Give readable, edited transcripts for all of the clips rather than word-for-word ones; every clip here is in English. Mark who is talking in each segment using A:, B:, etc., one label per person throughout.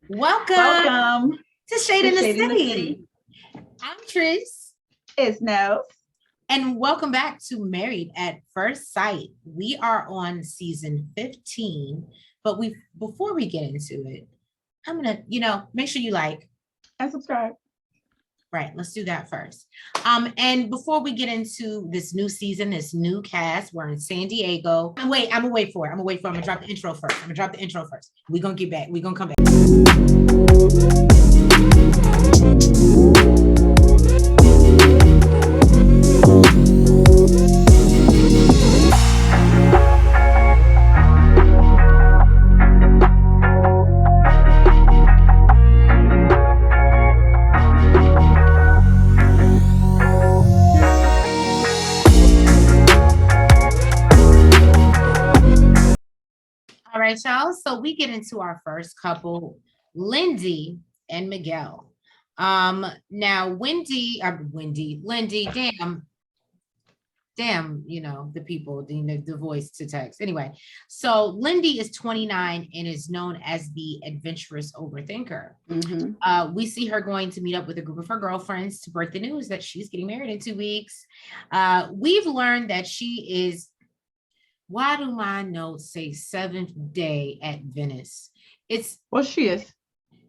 A: Welcome
B: Welcome
A: to Shade
B: to
A: in the
B: Shade in the
A: City.
B: City.
A: I'm Tris,
B: It's Nels.
A: and welcome back to Married at First Sight. We are on season 15, but before we get into it, I'm gonna, make sure you like.
B: And subscribe.
A: Right, let's do that first. And before we get into this new season, this new cast, we're in San Diego. I'm gonna wait for it. I'm gonna drop the intro first. We're gonna get back. We're gonna come back. All right, y'all. So we get into our first couple, Lindy and Miguel. Now Lindy, damn, the people, the voice to text. Anyway, so Lindy is 29 and is known as the adventurous overthinker. We see her going to meet up with a group of her girlfriends to break the news that she's getting married in 2 weeks. We've learned that she is, why do my notes say 7th day at Venice?
B: She is.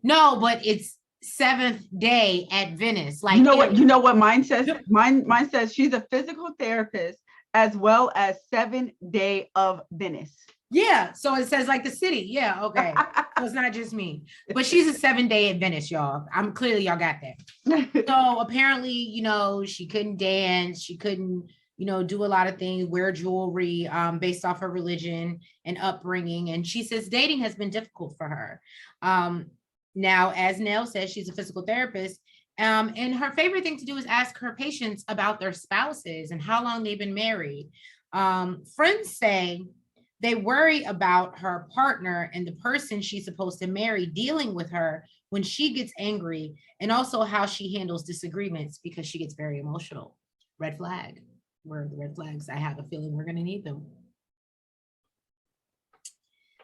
A: No, but it's 7th day at Venice.
B: Like, you know what mine says? Mine says she's a physical therapist as well as 7th day of Venice.
A: Yeah, so it says like the city. Yeah, okay. So it's not just me, but she's a 7th day at Venice, y'all. I'm clearly y'all got that. So apparently, she couldn't dance. She couldn't, do a lot of things, wear jewelry based off her religion and upbringing. And she says dating has been difficult for her. Now, as Nell says, she's a physical therapist. And her favorite thing to do is ask her patients about their spouses and how long they've been married. Friends say they worry about her partner and the person she's supposed to marry dealing with her when she gets angry, and also how she handles disagreements because she gets very emotional. Red flag. Where are the red flags? I have a feeling we're going to need them.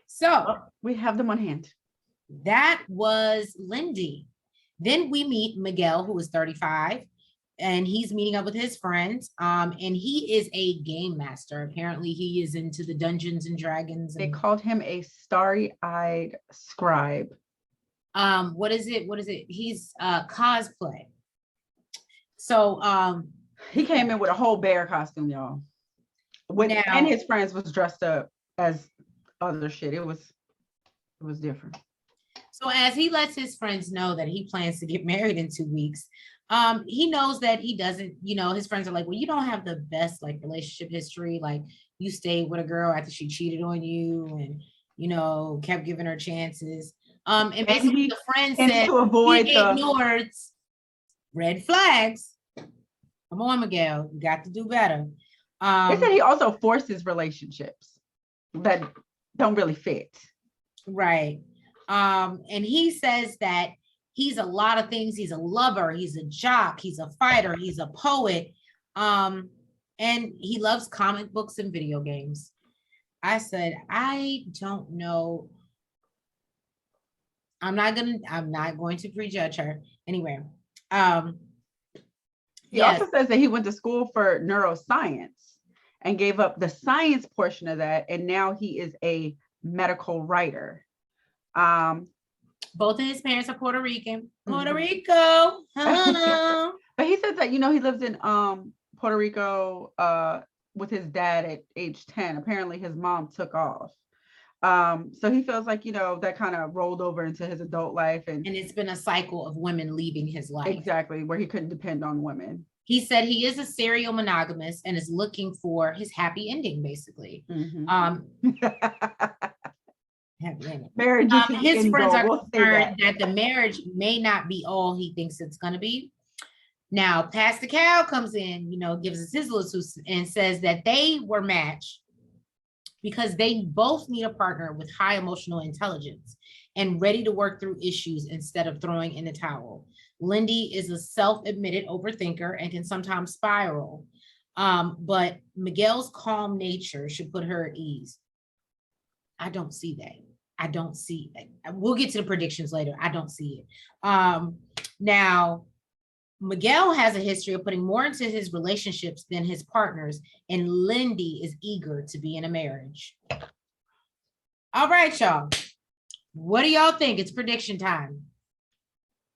A: So
B: we have them on hand.
A: That was Lindy. Then we meet Miguel, who is 35, and he's meeting up with his friends. And he is a game master. Apparently, he is into the Dungeons and Dragons.
B: They called him a starry-eyed scribe.
A: What is it? He's cosplay. So
B: he came in with a whole bear costume, y'all. And his friends was dressed up as other shit. It was different.
A: So as he lets his friends know that he plans to get married in 2 weeks, he knows that he doesn't, his friends are like, well, you don't have the best relationship history. Like, you stayed with a girl after she cheated on you and, kept giving her chances. And basically the friend said
B: to avoid
A: he ignored red flags. Come on, Miguel, you got to do better.
B: They said he also forces relationships that don't really fit.
A: Right. And he says that he's a lot of things. He's a lover, he's a jock, he's a fighter, he's a poet. And he loves comic books and video games. I said, I don't know. I'm not going to prejudge her. Anyway.
B: He also says that he went to school for neuroscience and gave up the science portion of that. And now he is a medical writer.
A: Both of his parents are Puerto Rican. Puerto Rico.
B: But he says that, he lives in Puerto Rico with his dad at age 10. Apparently his mom took off. So he feels like, that kind of rolled over into his adult life. And
A: it's been a cycle of women leaving his life.
B: Exactly, where he couldn't depend on women.
A: He said he is a serial monogamist and is looking for his happy ending, basically. His friends are concerned that the marriage may not be all he thinks it's going to be. Now, Pastor Cal comes in, gives us his little and says that they were matched because they both need a partner with high emotional intelligence and ready to work through issues instead of throwing in the towel. Lindy is a self-admitted overthinker and can sometimes spiral. But Miguel's calm nature should put her at ease. I don't see that. I don't see it. We'll get to the predictions later. I don't see it. Now, Miguel has a history of putting more into his relationships than his partners, and Lindy is eager to be in a marriage. All right, y'all. What do y'all think? It's prediction time.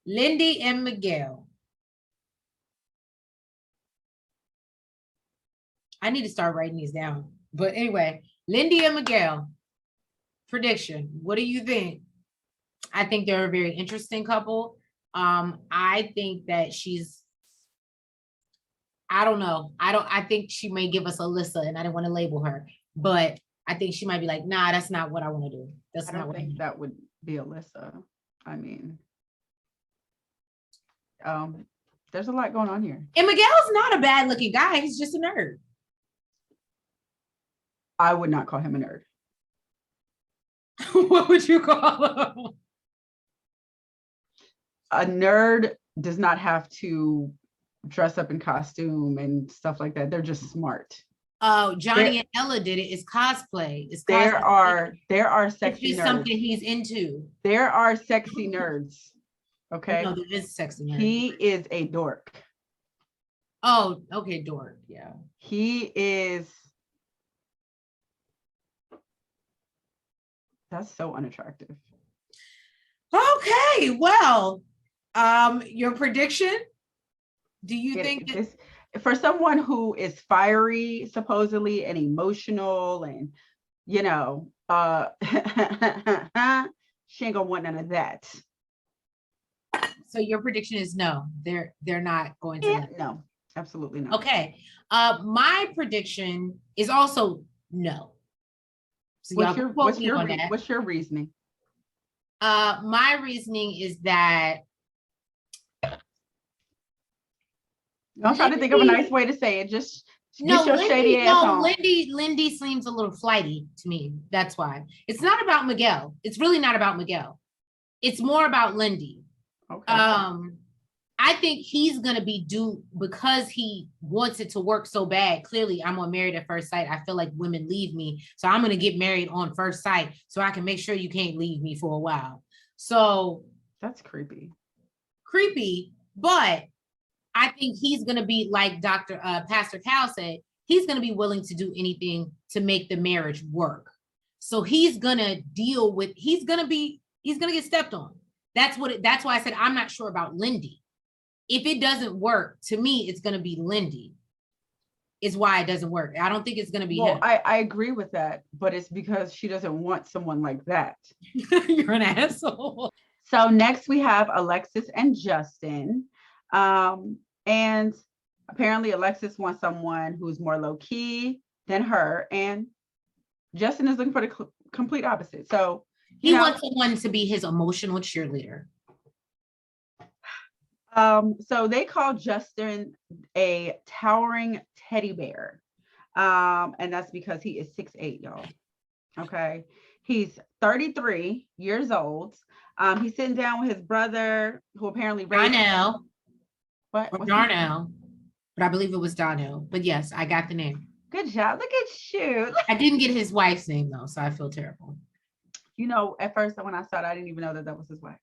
A: Lindy and Miguel. I need to start writing these down. But anyway, Lindy and Miguel. Prediction. What do you think? I think they're a very interesting couple. I think that I don't know. I think she may give us Alyssa, and I didn't want to label her, but I think she might be like, nah, that's not what I want to do. That's not what I think
B: that would be Alyssa. I mean, there's a lot going on here.
A: And Miguel's not a bad looking guy. He's just a nerd.
B: I would not call him a nerd.
A: What would you call him?
B: A nerd does not have to dress up in costume and stuff like that. They're just smart.
A: Oh, Johnny and Ella did it. It's cosplay.
B: There are sexy
A: it's
B: nerds.
A: Something he's into.
B: There are sexy nerds. Okay.
A: No, there is sexy nerd.
B: He is a dork.
A: Oh, okay, dork. Yeah.
B: He is. That's so unattractive.
A: Okay, well, your prediction? Do you think that
B: for someone who is fiery, supposedly, and emotional, and she ain't gonna want none of that.
A: So your prediction is no, they're not going to.
B: No, absolutely not.
A: Okay, my prediction is also no. So
B: what's your reasoning?
A: My reasoning is that
B: I'm trying to think of a nice way to say it. Just get your shady ass on.
A: Lindy seems a little flighty to me. That's why. It's not about Miguel. It's really not about Miguel. It's more about Lindy.
B: Okay.
A: I think he's gonna be due because he wants it to work so bad. Clearly, I'm on Married at First Sight. I feel like women leave me, so I'm gonna get married on first sight, so I can make sure you can't leave me for a while. So
B: that's creepy.
A: But I think he's gonna be like Pastor Cal said. He's gonna be willing to do anything to make the marriage work. So he's gonna deal with. He's gonna get stepped on. That's why I said I'm not sure about Lindy. If it doesn't work, to me, it's going to be Lindy. Is why it doesn't work. I don't think it's going to be him.
B: I agree with that, but it's because she doesn't want someone like that.
A: You're an asshole.
B: So next we have Alexis and Justin. And apparently Alexis wants someone who's more low key than her. And Justin is looking for the complete opposite. So
A: he wants someone to be his emotional cheerleader.
B: So they call Justin a towering teddy bear. And that's because he is 6'8", y'all. Okay. He's 33 years old. He's sitting down with his brother, who apparently
A: Darnell.
B: What?
A: Or Darnell. But I believe it was Darnell. But yes, I got the name.
B: Good job. Look at you.
A: I didn't get his wife's name though, so I feel terrible.
B: At first when I saw it, I didn't even know that was his wife.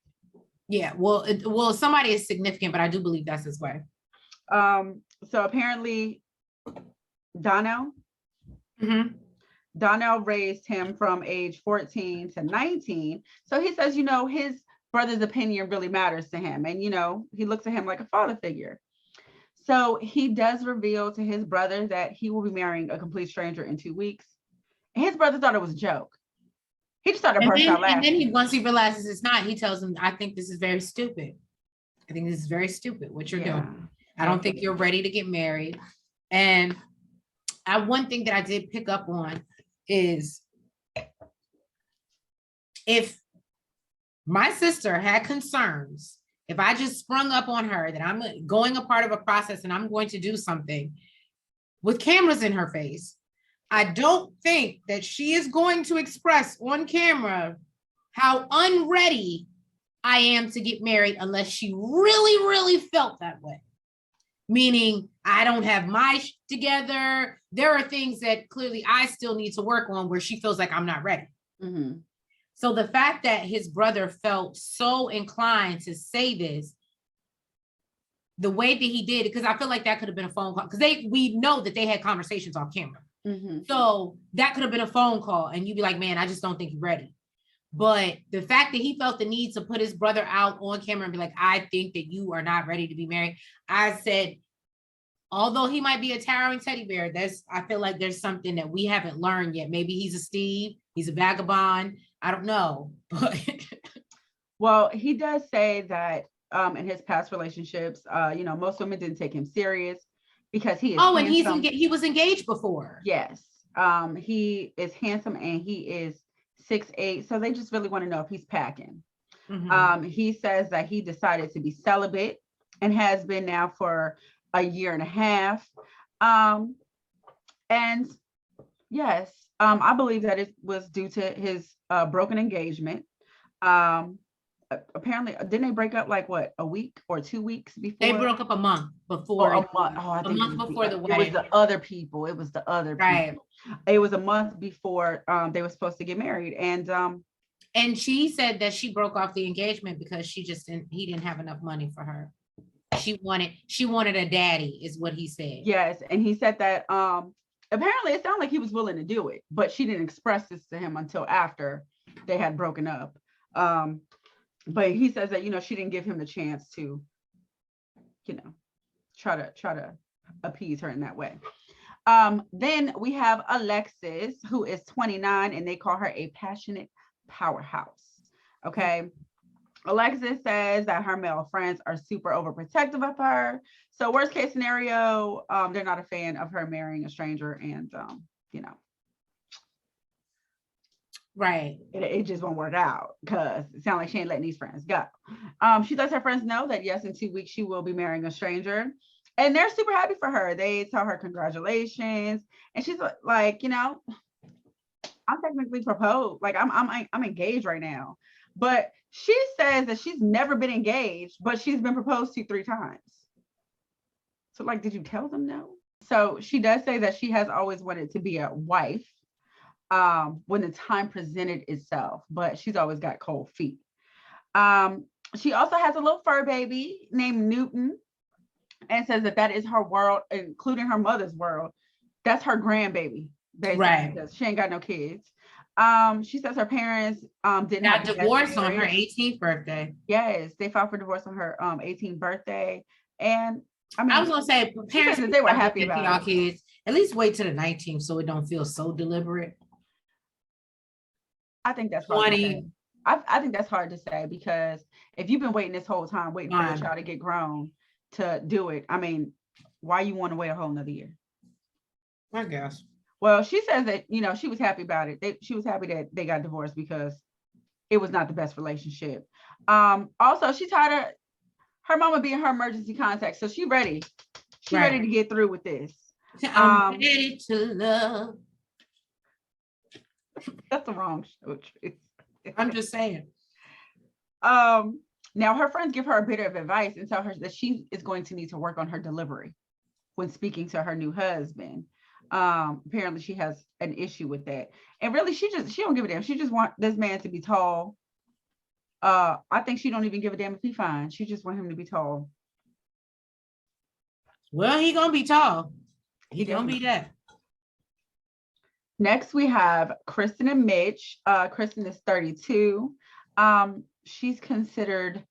A: Yeah, well, somebody is significant, but I do believe that's his wife.
B: So apparently, Donnell raised him from age 14 to 19. So he says, his brother's opinion really matters to him, and he looks at him like a father figure. So he does reveal to his brother that he will be marrying a complete stranger in 2 weeks. And his brother thought it was a joke. He just started bursting out laughing.
A: And then once he realizes it's not, he tells him, I think this is very stupid. I think this is very stupid what you're doing. I don't think you're ready to get married. And one thing that I did pick up on is if my sister had concerns, if I just sprung up on her that I'm going a part of a process and I'm going to do something with cameras in her face, I don't think that she is going to express on camera how unready I am to get married unless she really, really felt that way. Meaning I don't have my together. There are things that clearly I still need to work on where she feels like I'm not ready.
B: Mm-hmm.
A: So the fact that his brother felt so inclined to say this, the way that he did, because I feel like that could have been a phone call, because we know that they had conversations off camera. So that could have been a phone call, and you'd be like, man, I just don't think you're ready. But the fact that he felt the need to put his brother out on camera and be like, I think that you are not ready to be married. I said, although he might be a towering teddy bear, I feel like there's something that we haven't learned yet. Maybe he's a Steve, he's a vagabond. I don't know. But
B: well, he does say that in his past relationships, most women didn't take him serious because he is
A: and he was engaged before.
B: Yes. He is handsome and he is 6'8", so they just really want to know if he's packing. He says that he decided to be celibate and has been now for a year and a half. And yes, I believe that it was due to his broken engagement. Apparently, didn't they break up like what, a week or 2 weeks before?
A: They broke up a month before.
B: A month. Oh, I think
A: a month before the wedding.
B: It was the other people.
A: Right.
B: It was a month before they were supposed to get married,
A: and she said that she broke off the engagement because he didn't have enough money for her. She wanted a daddy, is what he said.
B: Yes, and he said that apparently it sounded like he was willing to do it, but she didn't express this to him until after they had broken up. But he says that she didn't give him the chance to try to appease her in that way. Then we have Alexis, who is 29, and they call her a passionate powerhouse. Okay. Alexis says that her male friends are super overprotective of her. So worst case scenario, they're not a fan of her marrying a stranger, and
A: right.
B: It just won't work out because it sounds like she ain't letting these friends go. She lets her friends know that yes, in 2 weeks she will be marrying a stranger, and they're super happy for her. They tell her congratulations, and she's like, I'm technically proposed. Like I'm engaged right now, but she says that she's never been engaged, but she's been proposed to 3 times. So like, did you tell them no? So she does say that she has always wanted to be a wife when the time presented itself, but she's always got cold feet. She also has a little fur baby named Newton, and says that is her world, including her mother's world. That's her grandbaby, basically, right? Because she ain't got no kids. She says her parents didn't
A: got divorced on her 18th birthday.
B: Yes, they filed for divorce on her 18th birthday, and
A: I was gonna say parents
B: they were happy about
A: y'all kids. At least wait till the 19th so it don't feel so deliberate.
B: I think that's hard to say. I think that's hard to say, because if you've been waiting this whole time, waiting for your child to get grown to do it, I mean, why you want to wait a whole nother year?
A: I guess.
B: Well, she says that, she was happy about it. She was happy that they got divorced because it was not the best relationship. Also, she tired of her mama being her emergency contact. So she's ready. She's ready to get through with this.
A: I'm ready to love.
B: That's the wrong show.
A: I'm just saying.
B: Now her friends give her a bit of advice and tell her that she is going to need to work on her delivery when speaking to her new husband. Apparently she has an issue with that, and really she don't give a damn. She just want this man to be tall. I think she don't even give a damn if he's fine. She just want him to be tall.
A: Well, he gonna be tall. He gonna be that.
B: Next, we have Kristen and Mitch. Kristen is 32. She's considered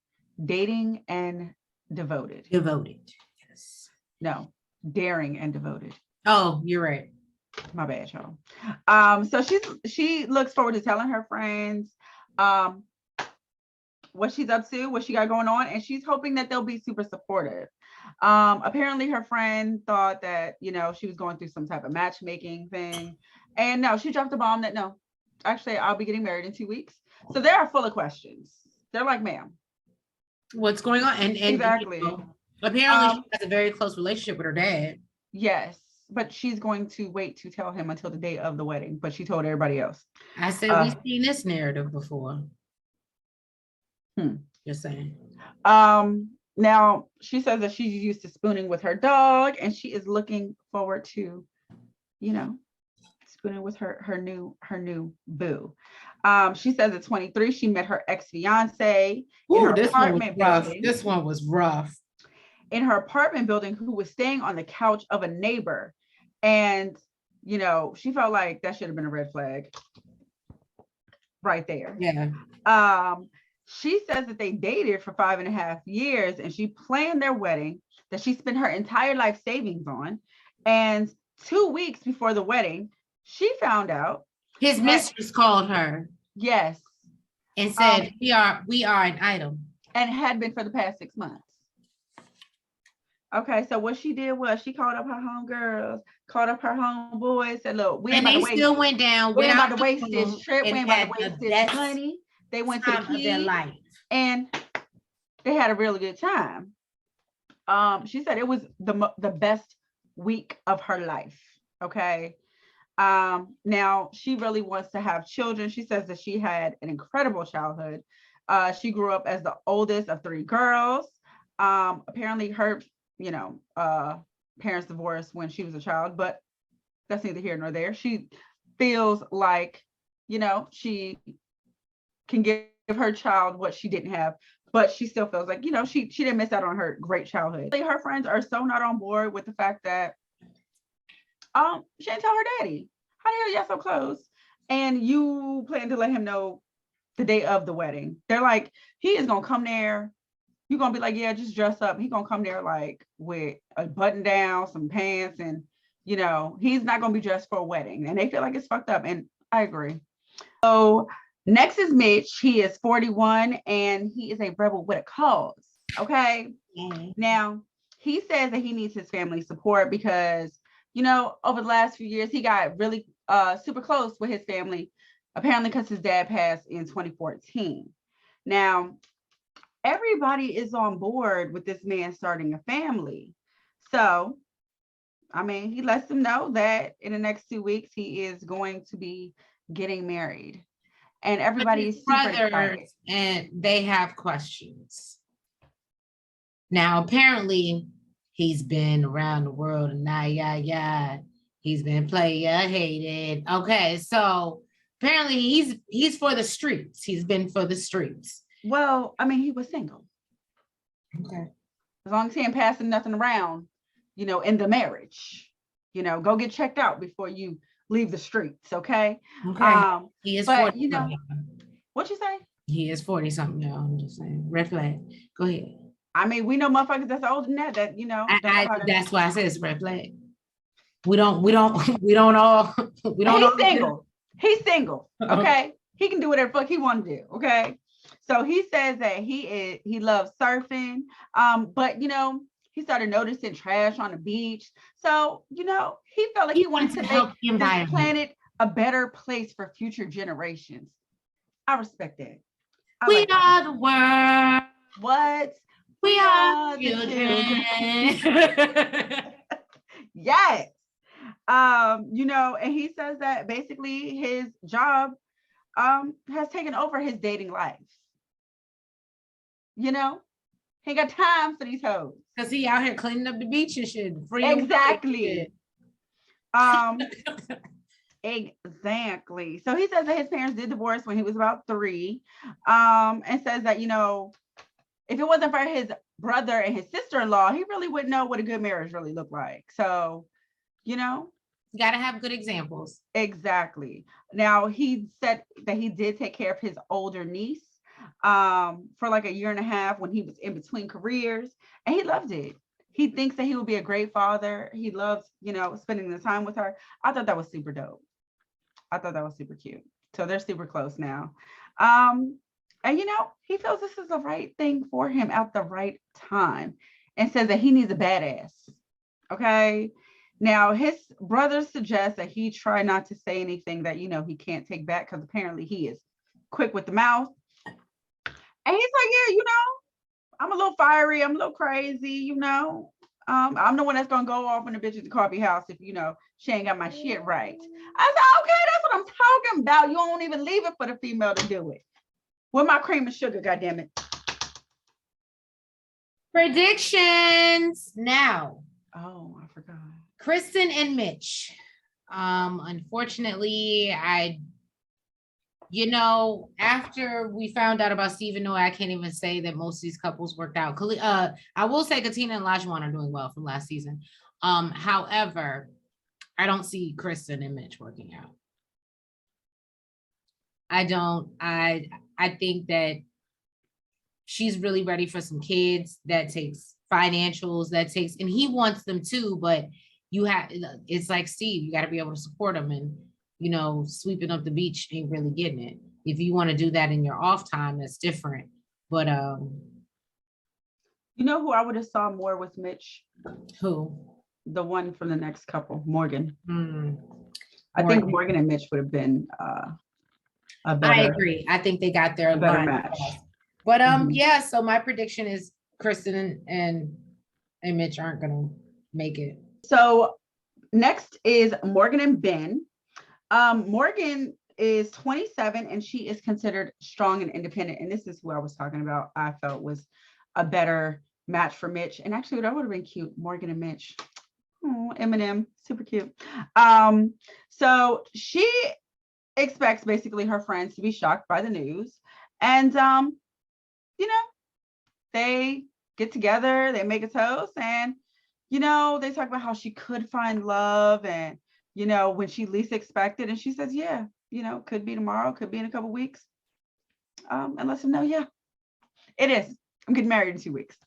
B: dating and devoted.
A: Devoted, yes.
B: No, daring and devoted.
A: Oh, you're right.
B: My bad, y'all. So she looks forward to telling her friends what she's up to, what she got going on, and she's hoping that they'll be super supportive. Apparently her friend thought that, she was going through some type of matchmaking thing. And no, she dropped the bomb that no, actually, I'll be getting married in 2 weeks. So they are full of questions. They're like, ma'am,
A: what's going on? And
B: exactly.
A: Apparently she has a very close relationship with her dad.
B: Yes, but she's going to wait to tell him until the day of the wedding. But she told everybody else.
A: I said we've seen this narrative before. Just saying.
B: Now she says that she's used to spooning with her dog, and she is looking forward to, honeyspooning with her new boo. She says at 23, she met her ex-fiance in her apartment building.
A: This one was rough.
B: In her apartment building, who was staying on the couch of a neighbor. And, you know, she felt like that should have been a red flag right there.
A: Yeah.
B: She says that they dated for 5.5 years and she planned their wedding that she spent her entire life savings on. And 2 weeks before the wedding, she found out
A: his mistress called her.
B: Yes.
A: And said, we are an item.
B: And had been for the past 6 months. Okay, so what she did was she called up her homegirls, called up her homeboys, said, look, we ain't about to waste.
A: Still went down.
B: We ain't about to waste this trip. We ain't about to waste this money. They went to the key,
A: their life. And
B: they had a really good time. She said it was the best week of her life. Okay. Now she really wants to have children. She says that she had an incredible childhood. She grew up as the oldest of 3 girls. Apparently her, parents divorced when she was a child, but that's neither here nor there. She feels like, she can give her child what she didn't have, but she still feels like, she didn't miss out on her great childhood. Her friends are so not on board with the fact that she didn't tell her daddy. How the hell y'all so close? And you plan to let him know the day of the wedding. They're like, he is gonna come there. You're gonna be like, yeah, just dress up. He's gonna come there like with a button down, some pants, and he's not gonna be dressed for a wedding. And they feel like it's fucked up. And I agree. So next is Mitch. He is 41 and he is a rebel with a cause. Okay. Mm-hmm. Now he says that he needs his family support because over the last few years, he got really super close with his family, apparently because his dad passed in 2014. Now, everybody is on board with this man starting a family. So, he lets them know that in the next 2 weeks, he is going to be getting married. And everybody is super excited.
A: And they have questions. Now, apparently, he's been around the world and he's been player hated. Okay, so apparently he's for the streets. He's been for the streets.
B: Well, he was single.
A: Okay.
B: As long as he ain't passing nothing around, in the marriage, go get checked out before you leave the streets. Okay.
A: Okay. He is 40.
B: What you say?
A: He is 40 something, y'all. I'm just saying. Red flag. Go ahead.
B: We know motherfuckers that's older than that,
A: that's why I said it's red flag. We don't all.
B: He's single. He's single. Okay. He can do whatever fuck he want to do. Okay. So he says that he loves surfing. But he started noticing trash on the beach. So, he felt like he wanted to make this planet a better place for future generations. I respect that.
A: We are the world.
B: What?
A: We are the children.
B: Yes. And he says that basically his job has taken over his dating life. He ain't got time for these hoes.
A: Because he out here cleaning up the beach and shit.
B: Exactly. Exactly. So he says that his parents did divorce when he was about 3. And says that, if it wasn't for his brother and his sister-in-law, he really wouldn't know what a good marriage really looked like. So,
A: you gotta have good examples.
B: Exactly. Now he said that he did take care of his older niece for like 1.5 years when he was in between careers, and he loved it. He thinks that he will be a great father. He loves, spending the time with her. I thought that was super dope. I thought that was super cute. So they're super close now. And he feels this is the right thing for him at the right time, and says that he needs a badass. Okay. Now his brother suggests that he try not to say anything that he can't take back, because apparently he is quick with the mouth. And he's like, yeah, I'm a little fiery, I'm a little crazy, I'm the one that's gonna go off in the bitch at the coffee house if she ain't got my shit right. I said, okay, that's what I'm talking about. You don't even leave it for the female to do it. With my cream and sugar, goddammit.
A: Predictions now.
B: Oh, I forgot.
A: Kristen and Mitch. Unfortunately, after we found out about Stephen Noy, I can't even say that most of these couples worked out. I will say Katina and Lajuan are doing well from last season. However, I don't see Kristen and Mitch working out. I don't. I think that she's really ready for some kids. That takes financials. And he wants them too, but it's like Steve, you got to be able to support them, and sweeping up the beach ain't really getting it. If you want to do that in your off time, that's different. But
B: who I would have saw more with Mitch?
A: Who?
B: The one from the next couple, Morgan. I think Morgan and Mitch would have been a better.
A: I agree. I think they got their
B: better match.
A: But yeah. So my prediction is Kristen and Mitch aren't gonna make it.
B: So next is Morgan and Ben. Morgan is 27 and she is considered strong and independent. And this is who I was talking about. I felt was a better match for Mitch. And actually, that would have been cute. Morgan and Mitch. Oh, Eminem, super cute. So she expects basically her friends to be shocked by the news. And they get together, they make a toast, and they talk about how she could find love and when she least expected, and she says, yeah, could be tomorrow, could be in a couple weeks. And let them know, yeah, it is. I'm getting married in 2 weeks.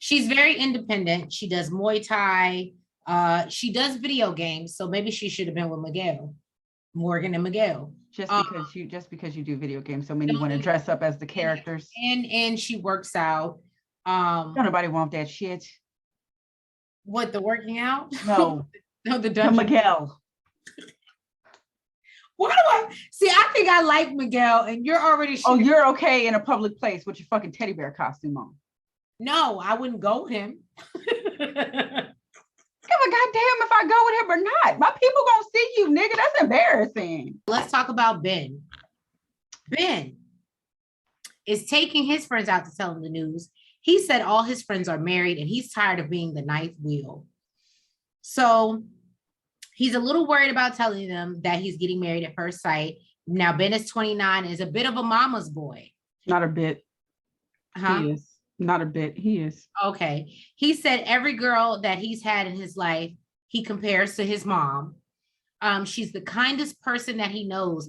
A: She's very independent. She does Muay Thai. She does video games, so maybe she should have been with Miguel, Morgan and Miguel.
B: Just because you do video games, so many want to dress up as the characters.
A: And she works out.
B: Don't nobody want that shit.
A: What, the working out?
B: No.
A: No, the dungeon.
B: Miguel.
A: Why do I see? I think I like Miguel, and you're already.
B: Oh, you're okay in a public place with your fucking teddy bear costume on.
A: No, I wouldn't go with him.
B: Give a goddamn if I go with him or not. My people gonna see you, nigga. That's embarrassing.
A: Let's talk about Ben. Ben is taking his friends out to tell them the news. He said all his friends are married and he's tired of being the ninth wheel. So he's a little worried about telling them that he's getting married at first sight. Now, Ben is 29, is a bit of a mama's boy.
B: Not a bit.
A: Huh?
B: He is. Not a bit. He is.
A: Okay. He said every girl that he's had in his life, he compares to his mom. She's the kindest person that he knows,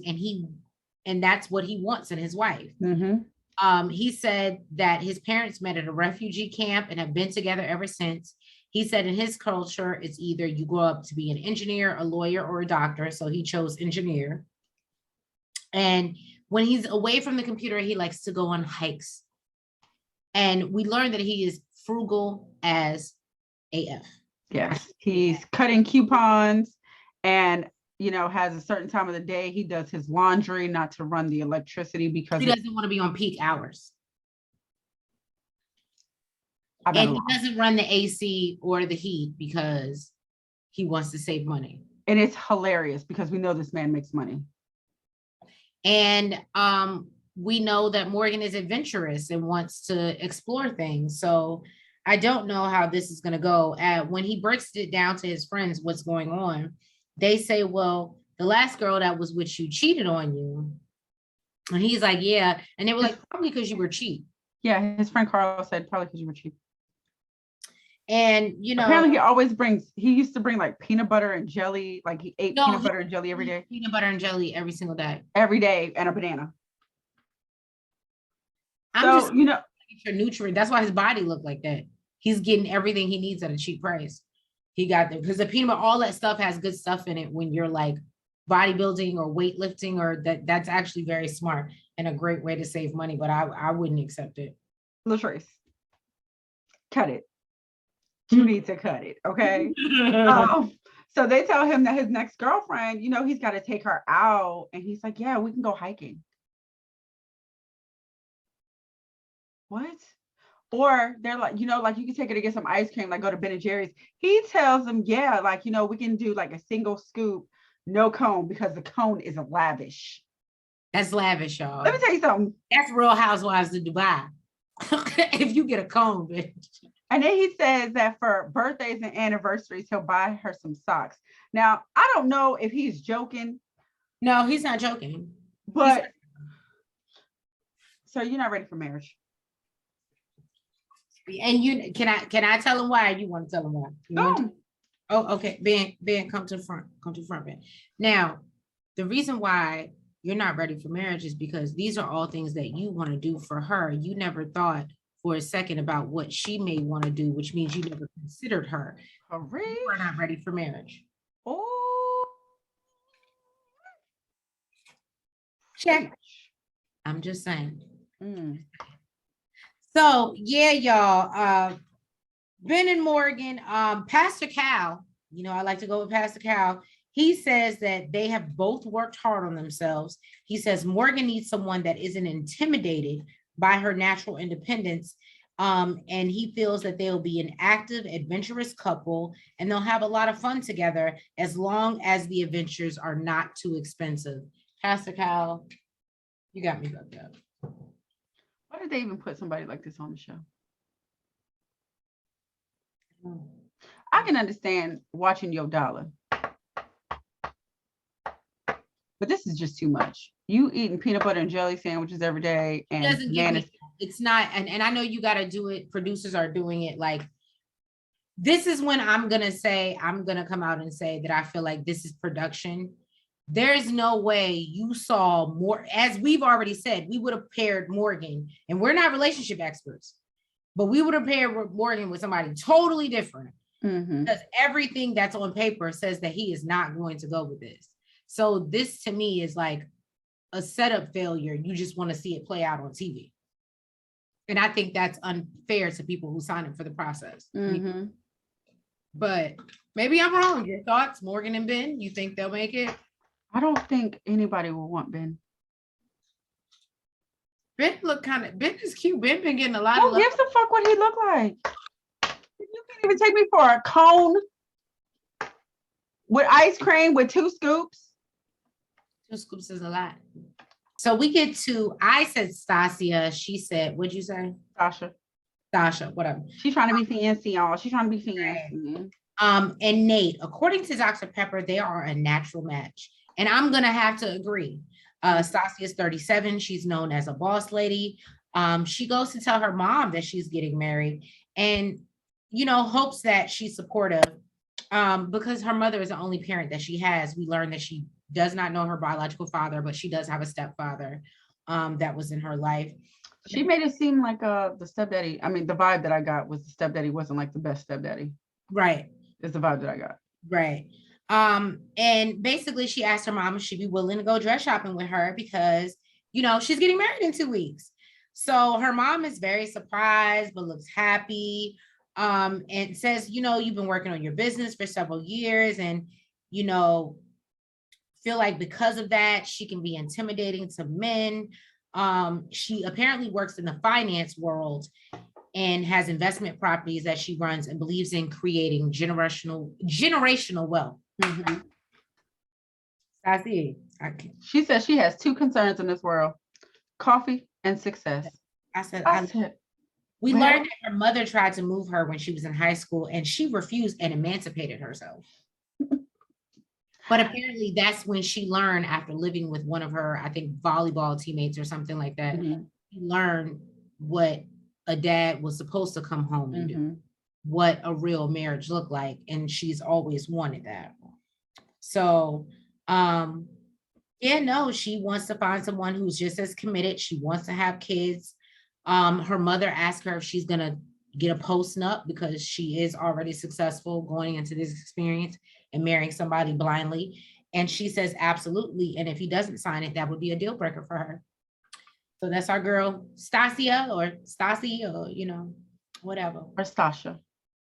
A: and that's what he wants in his wife.
B: Mm-hmm.
A: He said that his parents met at a refugee camp and have been together ever since. He said in his culture, it's either you grow up to be an engineer, a lawyer, or a doctor. So he chose engineer. And when he's away from the computer, he likes to go on hikes. And we learned that he is frugal as AF.
B: Yes, he's cutting coupons and, has a certain time of the day. He does his laundry not to run the electricity because
A: he doesn't want to be on peak hours. And he doesn't run the AC or the heat because he wants to save money.
B: And it's hilarious because we know this man makes money.
A: And we know that Morgan is adventurous and wants to explore things. So I don't know how this is going to go. When he breaks it down to his friends, what's going on, they say, well, the last girl that was with you cheated on you. And he's like, yeah. And they were like, probably because you were cheap.
B: Yeah, his friend Carl said probably because you were cheap.
A: And,
B: apparently he used to bring like peanut butter and jelly. Like he ate peanut butter and jelly every day.
A: Peanut butter and jelly every single day.
B: Every day, and a banana.
A: Your nutrient. That's why his body looked like that. He's getting everything he needs at a cheap price. He got there because the peanut butter, all that stuff has good stuff in it when you're like bodybuilding or weightlifting, or that's actually very smart and a great way to save money. But I wouldn't accept it.
B: Latrice, cut it. You need to cut it, okay? So they tell him that his next girlfriend, he's got to take her out, and he's like, "Yeah, we can go hiking." What? Or they're like, like you can take her to get some ice cream, like go to Ben and Jerry's. He tells them, yeah, like, we can do like a single scoop, no cone, because the cone is lavish.
A: That's lavish, y'all.
B: Let me tell you something.
A: That's Real Housewives of Dubai. If you get a cone, bitch.
B: And then he says that for birthdays and anniversaries, he'll buy her some socks. Now, I don't know if he's joking.
A: No, he's not joking.
B: But so you're not ready for marriage.
A: And you can I tell him why? You want to tell him why? Oh, okay. Ben, come to the front. Come to the front, Ben. Now, the reason why you're not ready for marriage is because these are all things that you want to do for her. You never thought for a second about what she may want to do, which means you never considered her. You are not ready for marriage.
B: Oh,
A: check. I'm just saying. So yeah, y'all. Ben and Morgan, Pastor Cal, I like to go with Pastor Cal. He says that they have both worked hard on themselves. He says Morgan needs someone that isn't intimidated by her natural independence. And he feels that they'll be an active, adventurous couple, and they'll have a lot of fun together as long as the adventures are not too expensive. Pastor Cal, you got me fucked up.
B: Why did they even put somebody like this on the show? I can understand watching Yo Dollar, but this is just too much. You eating peanut butter and jelly sandwiches every day and bananas.
A: It's not, and I know you got to do it. Producers are doing it. Like, this is when I'm going to come out and say that I feel like this is production. There's no way you saw more, as we've already said, we would have paired Morgan, and we're not relationship experts, but we would have paired Morgan with somebody totally different, because everything that's on paper says that he is not going to go with this. So this to me is like a setup failure. You just want to see it play out on TV. And I think that's unfair to people who sign up for the process. But maybe I'm wrong. Your thoughts, Morgan and Ben? You think they'll make it?
B: I don't think anybody will want Ben.
A: Ben is cute. Ben been getting a lot of love.
B: Who gives a fuck what he look like? You can't even take me for a cone with ice cream with 2 scoops.
A: 2 scoops is a lot. So we get to, I said Stasia. She said, what'd you say? Sasha, whatever.
B: She's trying to be fancy, y'all. She's trying to be fancy.
A: And Nate, according to Dr. Pepper, they are a natural match. And I'm going to have to agree. Stasia is 37. She's known as a boss lady. She goes to tell her mom that she's getting married and, hopes that she's supportive because her mother is the only parent that she has. We learned that she does not know her biological father, but she does have a stepfather that was in her life.
B: She made it seem like the stepdaddy. I mean, the vibe that I got was the stepdaddy wasn't like the best stepdaddy.
A: Right.
B: Is the vibe that I got.
A: Right. And basically she asked her mom if she'd be willing to go dress shopping with her because, she's getting married in 2 weeks. So her mom is very surprised, but looks happy. And says, you've been working on your business for several years and, feel like because of that, she can be intimidating to men. She apparently works in the finance world and has investment properties that she runs and believes in creating generational wealth. I see.
B: She says she has 2 concerns in this world: coffee and success.
A: I said we learned that her mother tried to move her when she was in high school and she refused and emancipated herself. But apparently that's when she learned, after living with one of her, I think, volleyball teammates or something like that, she learned what a dad was supposed to come home and do, what a real marriage looked like. And she's always wanted that. So, she wants to find someone who's just as committed. She wants to have kids. Her mother asked her if she's going to get a post-nup because she is already successful going into this experience and marrying somebody blindly. And she says, absolutely. And if he doesn't sign it, that would be a deal breaker for her. So that's our girl, Stasia or Stasi or, whatever.
B: Or Stasha.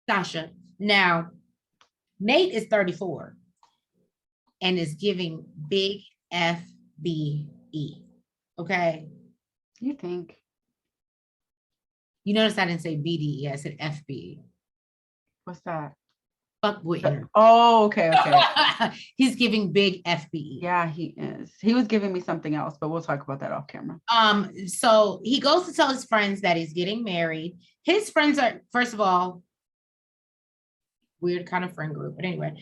A: Sasha. Now, Nate is 34 and is giving big FBE. Okay.
B: You think?
A: You notice I didn't say BDE, I said FBE.
B: What's that?
A: Fuckboy energy.
B: Oh, okay.
A: He's giving big FBE.
B: Yeah, he is. He was giving me something else, but we'll talk about that off camera.
A: So he goes to tell his friends that he's getting married. His friends are, first of all, weird kind of friend group. But anyway,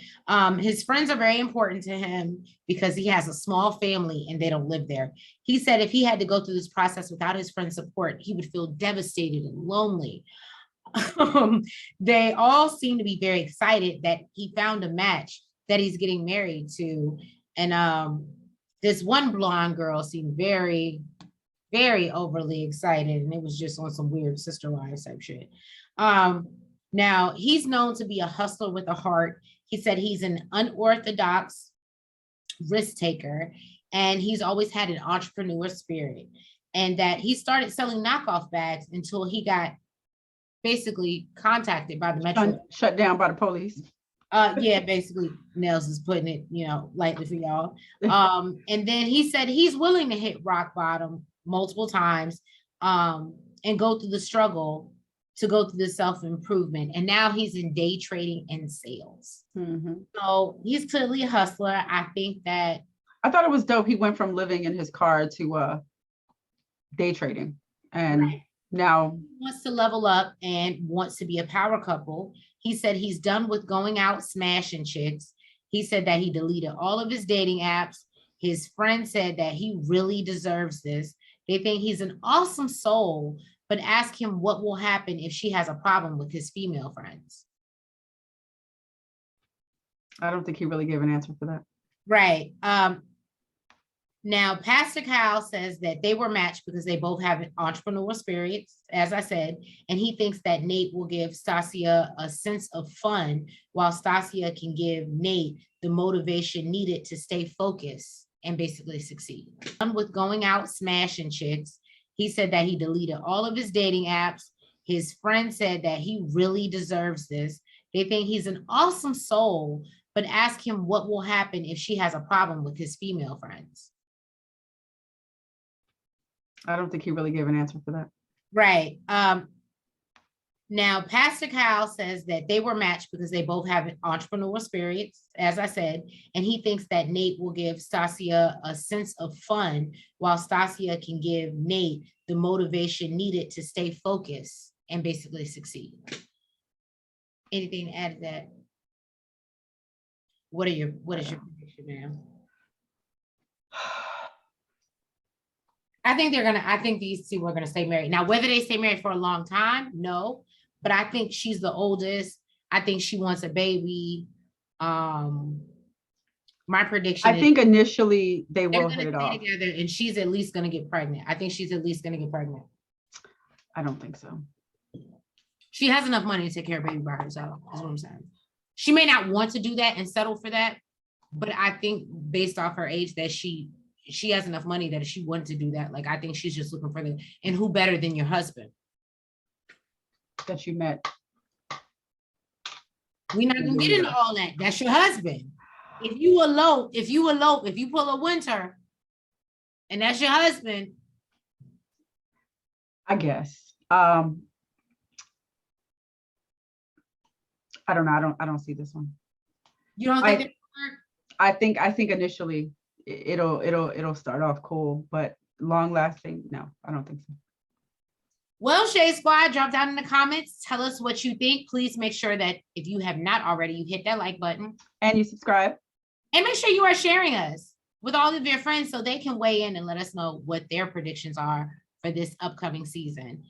A: his friends are very important to him because he has a small family and they don't live there. He said if he had to go through this process without his friends' support, he would feel devastated and lonely. They all seem to be very excited that he found a match that he's getting married to. And this one blonde girl seemed very, very overly excited, and it was just on some weird sister wives type shit. Now, he's known to be a hustler with a heart. He said he's an unorthodox risk taker, and he's always had an entrepreneur spirit, and that he started selling knockoff bags until he got basically contacted by the Metro.
B: Shut down by the police.
A: Yeah, basically, Nels is putting it, lightly for y'all. And then he said he's willing to hit rock bottom multiple times, and go through the struggle to go through the self-improvement. And now he's in day trading and sales. Mm-hmm. So he's clearly a hustler. I think that
B: I thought it was dope. He went from living in his car to day trading, and right. Now he
A: wants to level up and wants to be a power couple. He said he's done with going out smashing chicks. He said that he deleted all of his dating apps. His friend said that he really deserves this. They think he's an awesome soul, but ask him what will happen if she has a problem with his female friends.
B: I don't think he really gave an answer for that.
A: Right. Now, Pastor Kyle says that they were matched because they both have entrepreneurial spirits, as I said, and he thinks that Nate will give Stasia a sense of fun, while Stasia can give Nate the motivation needed to stay focused and basically succeed. With going out smashing chicks, he said that he deleted all of his dating apps. His friend said that he really deserves this. They think he's an awesome soul, but ask him what will happen if she has a problem with his female friends.
B: I don't think he really gave an answer for that.
A: Right. Now, Pastor Kyle says that they were matched because they both have entrepreneurial spirits, as I said, and he thinks that Nate will give Stasia a sense of fun, while Stasia can give Nate the motivation needed to stay focused and basically succeed. Anything to add to that? What is your prediction, ma'am? I think these two are gonna stay married. Now, whether they stay married for a long time, no, but I think she's the oldest. I think she wants a baby. My prediction
B: I think initially they will hit it off
A: together, and she's at least gonna get pregnant. I think she's at least gonna get pregnant.
B: I don't think so.
A: She has enough money to take care of baby by herself, is what I'm saying. She may not want to do that and settle for that, but I think based off her age that she has enough money that if she wanted to do that, like, I think she's just looking for the, and who better than your husband
B: that you met?
A: We're not gonna get into all that. That's your husband. If you elope, if you pull a Winter and that's your husband,
B: I guess. I don't know. I don't see this one.
A: You don't think
B: I think initially it'll start off cool, but long lasting, no, I don't think so.
A: Well, Shade Squad, drop down in the comments. Tell us what you think. Please make sure that if you have not already, you hit that like button.
B: And you subscribe.
A: And make sure you are sharing us with all of your friends so they can weigh in and let us know what their predictions are for this upcoming season.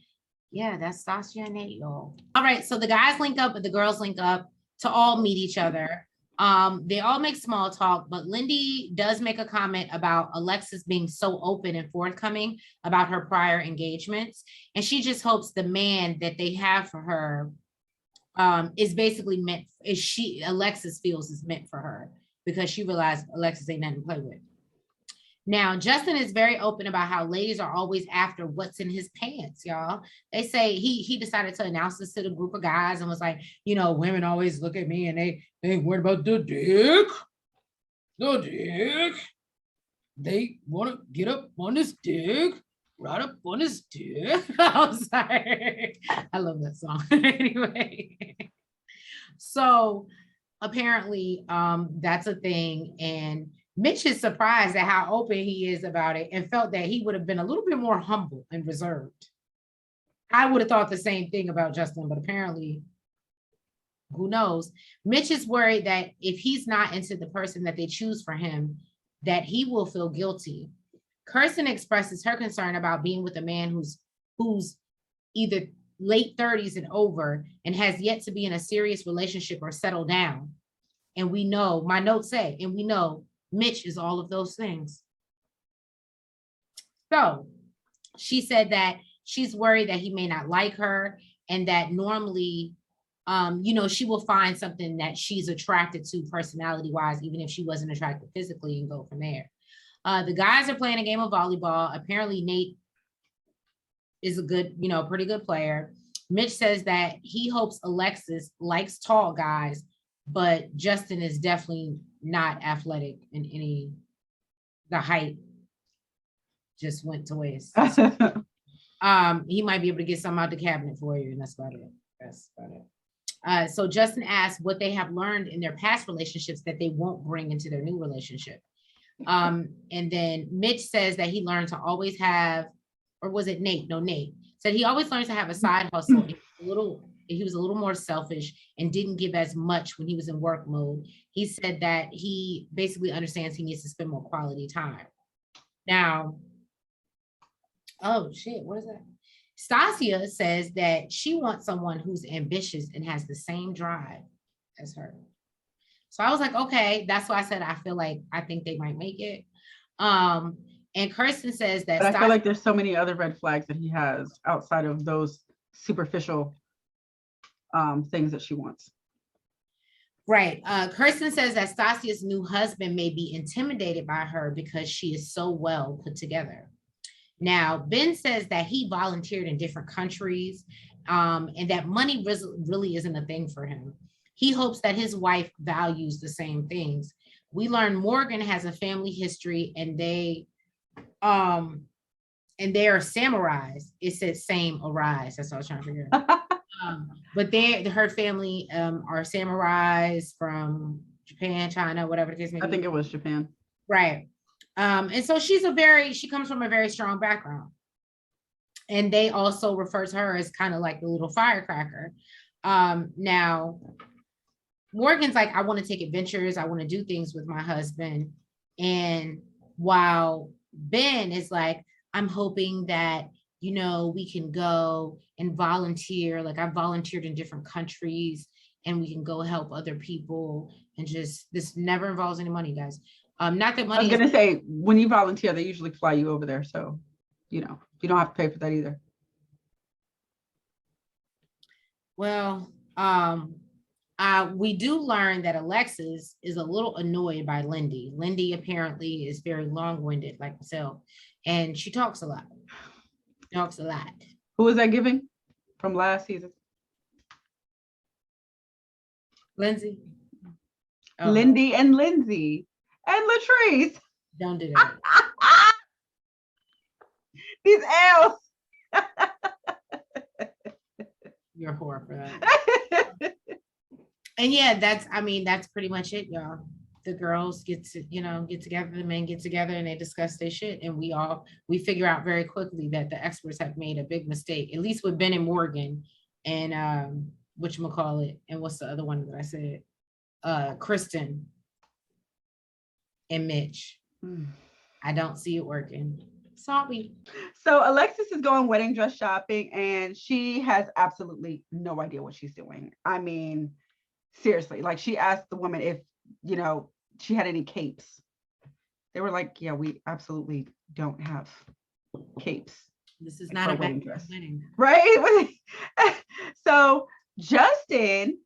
A: Yeah, that's Stasia and Nate, y'all. All right, so the guys link up, but the girls link up to all meet each other. They all make small talk, but Lindy does make a comment about Alexis being so open and forthcoming about her prior engagements. And she just hopes the man that they have for her is basically Alexis feels is meant for her, because she realized Alexis ain't nothing to play with. Now, Justin is very open about how ladies are always after what's in his pants, y'all. They say he decided to announce this to the group of guys and was like, women always look at me and they ain't worried about the dick. The dick. They want to get up on this dick, right up on this dick. I'm sorry. I love that song. Anyway. So apparently, that's a thing. And Mitch is surprised at how open he is about it and felt that he would have been a little bit more humble and reserved. I would have thought the same thing about Justin, but apparently, who knows? Mitch is worried that if he's not into the person that they choose for him, that he will feel guilty. Kirsten expresses her concern about being with a man who's either late 30s and over and has yet to be in a serious relationship or settle down. And we know, my notes say, and we know Mitch is all of those things. So she said that she's worried that he may not like her and that normally, she will find something that she's attracted to personality wise, even if she wasn't attracted physically, and go from there. The guys are playing a game of volleyball. Apparently Nate is a good, pretty good player. Mitch says that he hopes Alexis likes tall guys, but Justin is definitely not athletic in any, the height just went to waste. He might be able to get something out the cabinet for you, and that's about it. So Justin asked what they have learned in their past relationships that they won't bring into their new relationship. And then Mitch says that he learned to always have, or was it Nate? No, Nate said he always learns to have a side hustle. He was a little more selfish and didn't give as much when he was in work mode. He said that he basically understands he needs to spend more quality time. Now, oh shit, what is that? Stasia says that she wants someone who's ambitious and has the same drive as her. So I was like, okay, that's why I said I think they might make it. And Kirsten says that.
B: But I feel like there's so many other red flags that he has outside of those superficial things that she wants.
A: Right. Kirsten says that Stasia's new husband may be intimidated by her because she is so well put together. Now, Ben says that he volunteered in different countries and that money really isn't a thing for him. He hopes that his wife values the same things. We learn Morgan has a family history and they are samurais. It says same arise. That's what I was trying to figure out. But her family are samurais from Japan, China, whatever the case may be.
B: I think it was Japan.
A: Right. And so she comes from a very strong background. And they also refer to her as kind of like the little firecracker. Now, Morgan's like, I want to take adventures. I want to do things with my husband. And while Ben is like, I'm hoping that, we can go and volunteer. Like I've volunteered in different countries and we can go help other people. And just, this never involves any money, guys. Not that money.
B: I was going to say, when you volunteer, they usually fly you over there. So, you don't have to pay for that either.
A: Well, we do learn that Alexis is a little annoyed by Lindy. Lindy apparently is very long-winded like myself, and she talks a lot.
B: Who was that giving from last season?
A: Lindsay.
B: Oh. Lindy and Lindsay and Latrice.
A: Don't do that.
B: These L's.
A: You're a whore for that. And yeah, that's pretty much it, y'all. The girls get together, the men get together and they discuss their shit. And we figure out very quickly that the experts have made a big mistake, at least with Ben and Morgan and whatchamacallit, and what's the other one that I said? Kristen and Mitch. I don't see it working. Sorry.
B: So Alexis is going wedding dress shopping and she has absolutely no idea what she's doing. I mean, seriously, like she asked the woman if, she had any capes. They were like, yeah, we absolutely don't have capes.
A: This is not a wedding dress.
B: Right? So Justin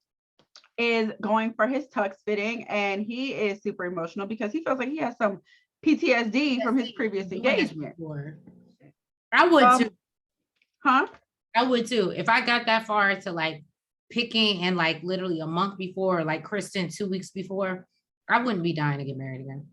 B: is going for his tux fitting and he is super emotional because he feels like he has some PTSD from his previous engagement.
A: I would too.
B: Huh?
A: I would too. If I got that far to like picking and like literally a month before, like Kristen 2 weeks before, I wouldn't be dying to get married again.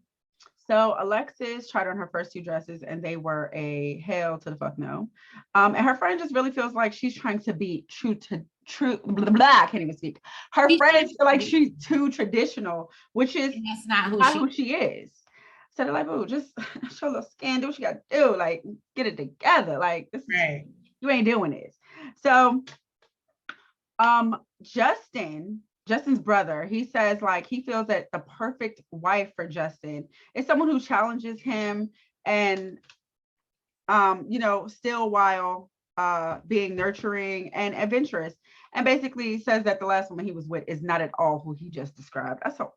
B: So Alexis tried on her first 2 dresses and they were a hell to the fuck no. And her friend just really feels like she's trying to be blah, blah, I can't even speak. Her friends feel like she's too traditional, which is
A: that's not
B: who she is. So they're like, oh, just show a little skin, do what you gotta do, like get it together. Like this is, you ain't doing this. So Justin's brother, he says like he feels that the perfect wife for Justin is someone who challenges him and still while being nurturing and adventurous, and basically says that the last woman he was with is not at all who he just described. I saw,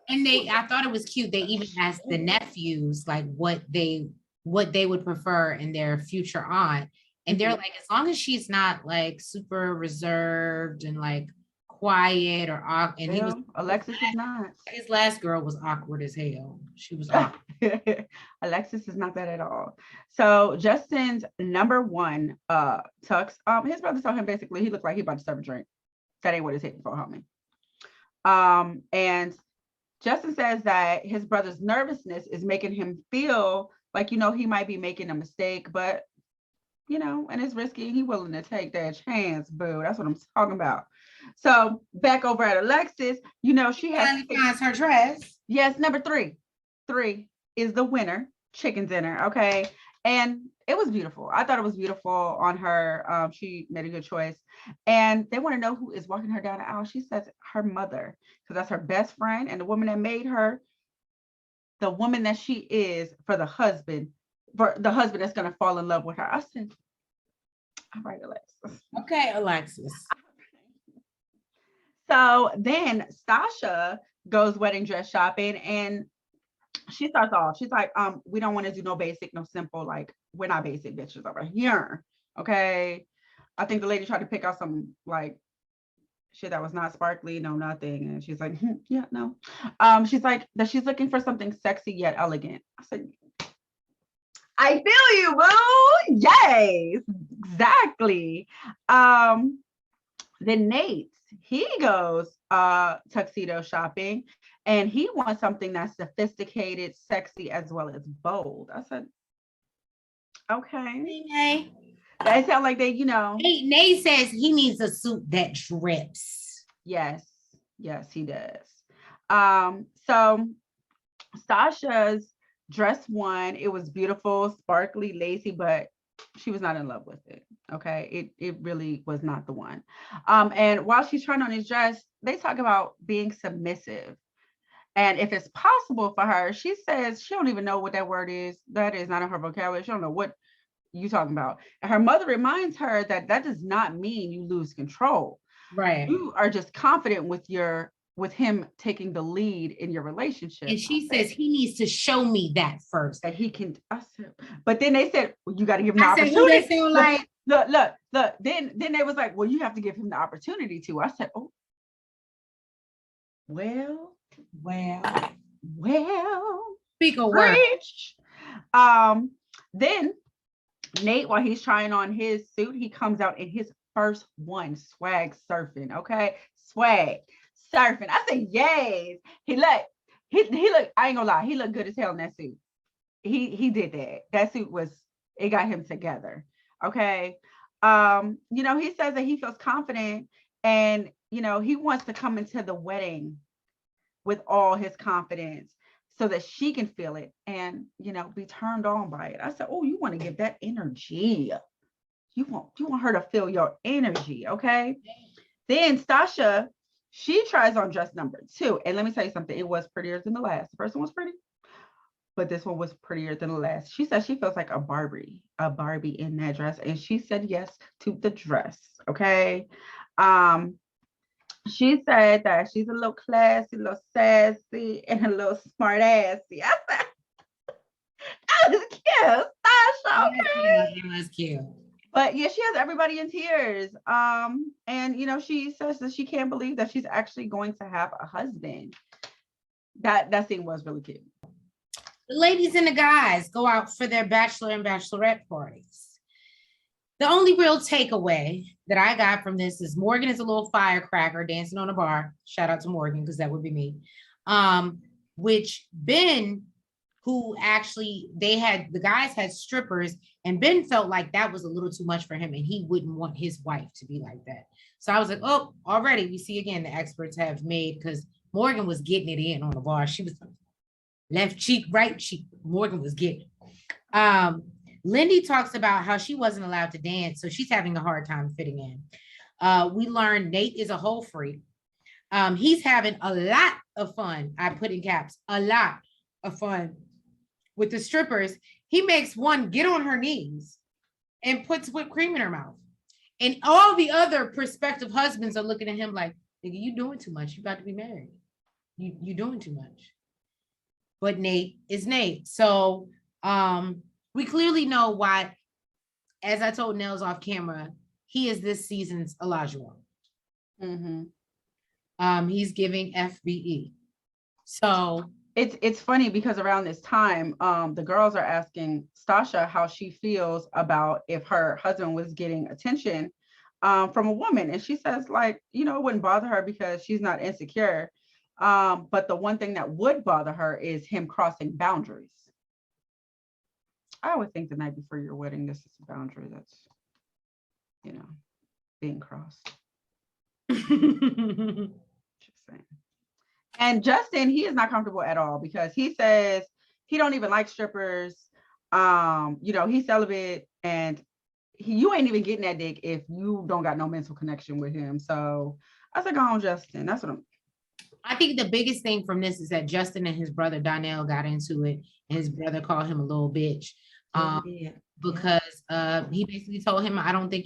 A: and I thought it was cute. They even asked the nephews like what they would prefer in their future aunt. And they're like, as long as she's not like super reserved and like quiet or awkward. And he was,
B: Alexis is not.
A: His last girl was awkward as hell. She was awkward.
B: Alexis is not that at all. So Justin's number one, Tux, his brother told him basically he looked like he about to serve a drink. That ain't what it's hitting for, homie. And Justin says that his brother's nervousness is making him feel like, he might be making a mistake, but and it's risky. He willing to take that chance, boo. That's what I'm talking about. So back over at Alexis, she has
A: her dress.
B: Yes, number 3. 3 is the winner, chicken dinner. Okay. And it was beautiful. I thought it was beautiful on her. She made a good choice. And they want to know who is walking her down the aisle. She says her mother, because that's her best friend and the woman that made her the woman that she is for the husband that's going to fall in love with her. I said, all right, Alexis.
A: Okay, Alexis.
B: So then Stasha goes wedding dress shopping and she starts off. She's like, we don't want to do no basic, no simple, like we're not basic bitches over here. Okay. I think the lady tried to pick out some like shit that was not sparkly, no nothing. And she's like, yeah, no. She's like that she's looking for something sexy yet elegant. I said, I feel you, boo. Yes, exactly. Then Nate, he goes tuxedo shopping and he wants something that's sophisticated, sexy, as well as bold. I said, okay.
A: Hey.
B: That sound like they,
A: Nate says he needs a suit that drips.
B: Yes, he does. So Sasha's dress one, it was beautiful, sparkly, lacy, but she was not in love with it. Okay, it really was not the one. And while she's trying on his dress, they talk about being submissive. And if it's possible for her, she says she don't even know what that word is. That is not in her vocabulary. She don't know what you talking about. And her mother reminds her that does not mean you lose control.
A: Right.
B: You are just confident with him taking the lead in your relationship.
A: And she says he needs to show me that first.
B: That he can. I said, but then they said, well, you got to give him the opportunity.
A: They like,
B: look. Then they was like, well, you have to give him the opportunity to. I said, oh, well.
A: Speak a word.
B: Then Nate, while he's trying on his suit, he comes out in his first one, swag surfing. Okay, swag surfing. I said, yes. He looked. I ain't gonna lie. He looked good as hell in that suit. He did that. That suit it got him together. Okay. He says that he feels confident and he wants to come into the wedding with all his confidence so that she can feel it and be turned on by it. I said, oh, you want to give that energy. You want her to feel your energy, okay? Then Stasha, she tries on dress number 2. And let me tell you something, it was prettier than the last. The first one was pretty, but this one was prettier than the last. She said she feels like a Barbie in that dress. And she said yes to the dress, okay? She said that she's a little classy, a little sassy, and a little smart assy. I said, that was cute, Stasha. Okay.
A: It was cute.
B: But yeah, she has everybody in tears. And she says that she can't believe that she's actually going to have a husband. That scene was really cute.
A: The ladies and the guys go out for their bachelor and bachelorette parties. The only real takeaway that I got from this is Morgan is a little firecracker dancing on a bar. Shout out to Morgan, because that would be me. Which Ben, who actually the guys had strippers, and Ben felt like that was a little too much for him and he wouldn't want his wife to be like that. So I was like, oh, already we see again the experts have made, because Morgan was getting it in on the bar. She was left cheek, right cheek. Morgan was getting it. Lindy talks about how she wasn't allowed to dance, so she's having a hard time fitting in. We learned Nate is a whole freak. He's having a lot of fun. I put in caps, a lot of fun with the strippers. He makes one get on her knees and puts whipped cream in her mouth. And all the other prospective husbands are looking at him like, nigga, you doing too much. You about to be married. You doing too much. But Nate is Nate. So we clearly know why, as I told Nels off camera, he is this season's Olajuwon. He's giving FBE. So
B: it's funny because around this time, the girls are asking Stasha how she feels about if her husband was getting attention from a woman. And she says, like, you know, it wouldn't bother her because she's not insecure. But the one thing that would bother her is him crossing boundaries. I would think the night before your wedding, this is a boundary that's, you know, being crossed. Just saying. And Justin, he is not comfortable at all because he says he don't even like strippers. You know, he's celibate and you ain't even getting that dick if you don't got no mental connection with him. So I said, go on, Justin. That's what
A: I think the biggest thing from this is that Justin and his brother Donnell got into it, and his brother called him a little bitch. Because he basically told him, I think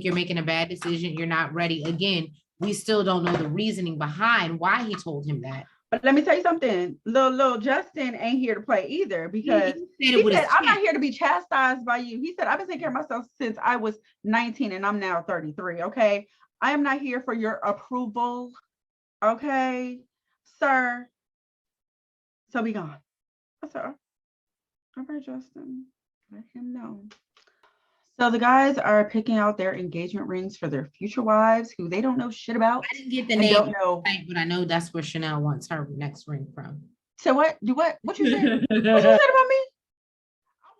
A: you're making a bad decision. You're not ready. Again, we still don't know the reasoning behind why he told him that.
B: But let me tell you something. Little Justin ain't here to play either because he said, I'm not here to be chastised by you. He said, I've been taking care of myself since I was 19 and I'm now 33. Okay. I am not here for your approval. Okay, sir. So be gone. I said, all right, Justin. Let him know. So the guys are picking out their engagement rings for their future wives who they don't know shit about.
A: I didn't get the name, don't know. But I know that's where Chanel wants her next ring from.
B: So what? What you said? What you said about me?